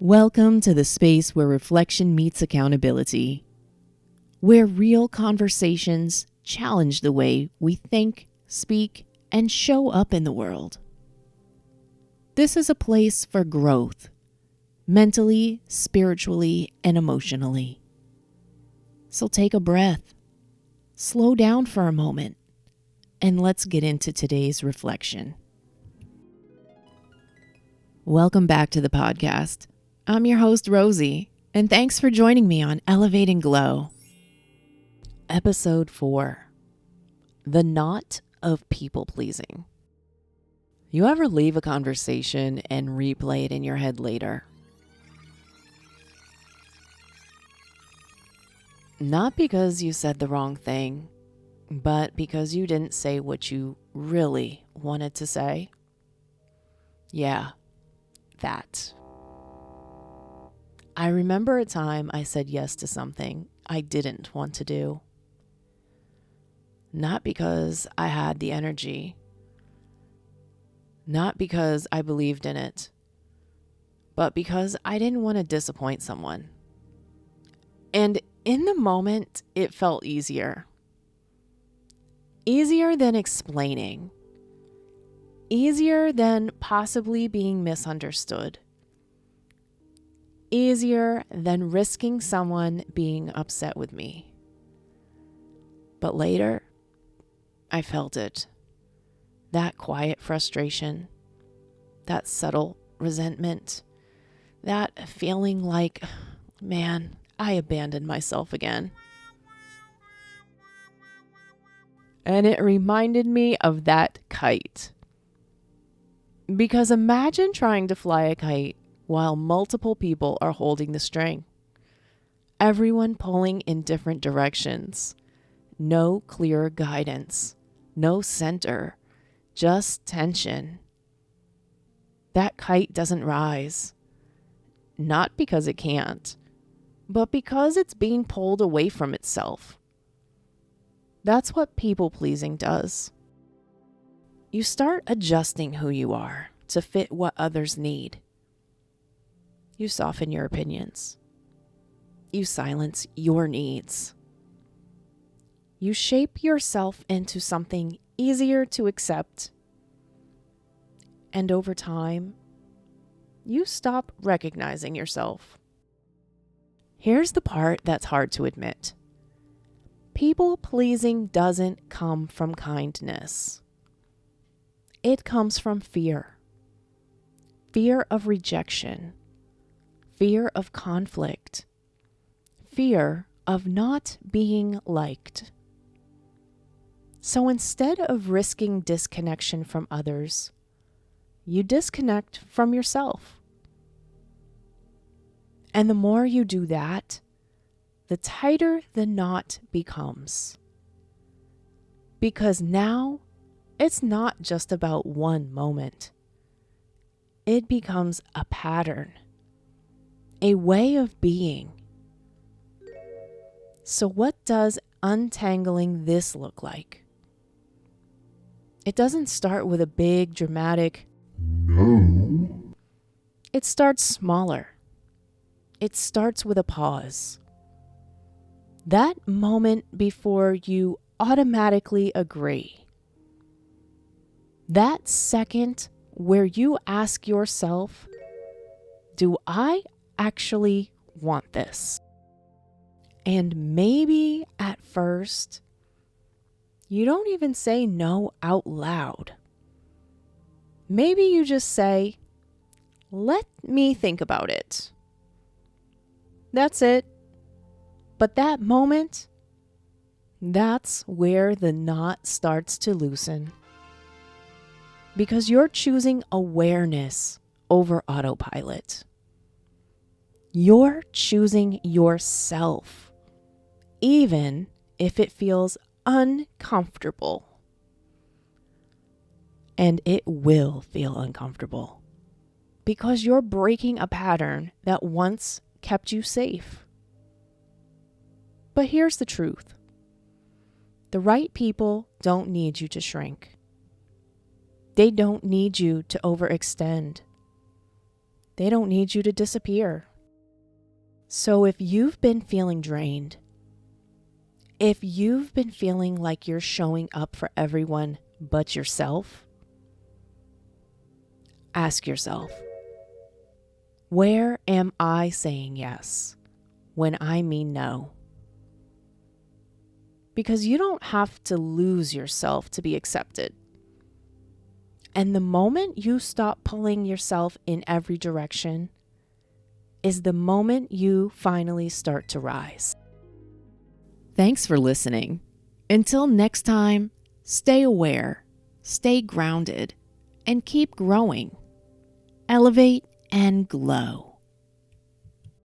Welcome to the space where reflection meets accountability, where real conversations challenge the way we think, speak, and show up in the world. This is a place for growth, mentally, spiritually, and emotionally. So take a breath, slow down for a moment, and let's get into today's reflection. Welcome back to the podcast. I'm your host, Rosie, and thanks for joining me on Elevating Glow. Episode 4, The Knot of People Pleasing. You ever leave a conversation and replay it in your head later? Not because you said the wrong thing, but because you didn't say what you really wanted to say? Yeah, that. I remember a time I said yes to something I didn't want to do. Not because I had the energy, not because I believed in it, but because I didn't want to disappoint someone. And in the moment, it felt easier. Easier than explaining. Easier than possibly being misunderstood. Easier than risking someone being upset with me. But later, I felt it. That quiet frustration, that subtle resentment, that feeling like, man, I abandoned myself again. And it reminded me of that kite. Because imagine trying to fly a kite while multiple people are holding the string. Everyone pulling in different directions. No clear guidance. No center. Just tension. That kite doesn't rise. Not because it can't, but because it's being pulled away from itself. That's what people-pleasing does. You start adjusting who you are to fit what others need. You soften your opinions. You silence your needs. You shape yourself into something easier to accept. And over time, you stop recognizing yourself. Here's the part that's hard to admit. People-pleasing doesn't come from kindness. It comes from fear. Fear of rejection. Fear of conflict. Fear of not being liked. So instead of risking disconnection from others, you disconnect from yourself. And the more you do that, the tighter the knot becomes. Because now, it's not just about one moment. It becomes a pattern, a way of being. So what does untangling this look like? It doesn't start with a big, dramatic no. It starts smaller. It starts with a pause. That moment before you automatically agree. That second where you ask yourself, do I actually want this? And maybe at first, you don't even say no out loud. Maybe you just say, let me think about it. That's it. But that moment, that's where the knot starts to loosen. Because you're choosing awareness over autopilot. You're choosing yourself, even if it feels uncomfortable. And it will feel uncomfortable because you're breaking a pattern that once kept you safe. But here's the truth. The right people don't need you to shrink. They don't need you to overextend. They don't need you to disappear. So if you've been feeling drained, if you've been feeling like you're showing up for everyone but yourself, ask yourself, where am I saying yes when I mean no? Because you don't have to lose yourself to be accepted. And the moment you stop pulling yourself in every direction is the moment you finally start to rise. Thanks for listening. Until next time, stay aware, stay grounded, and keep growing. Elevate and glow.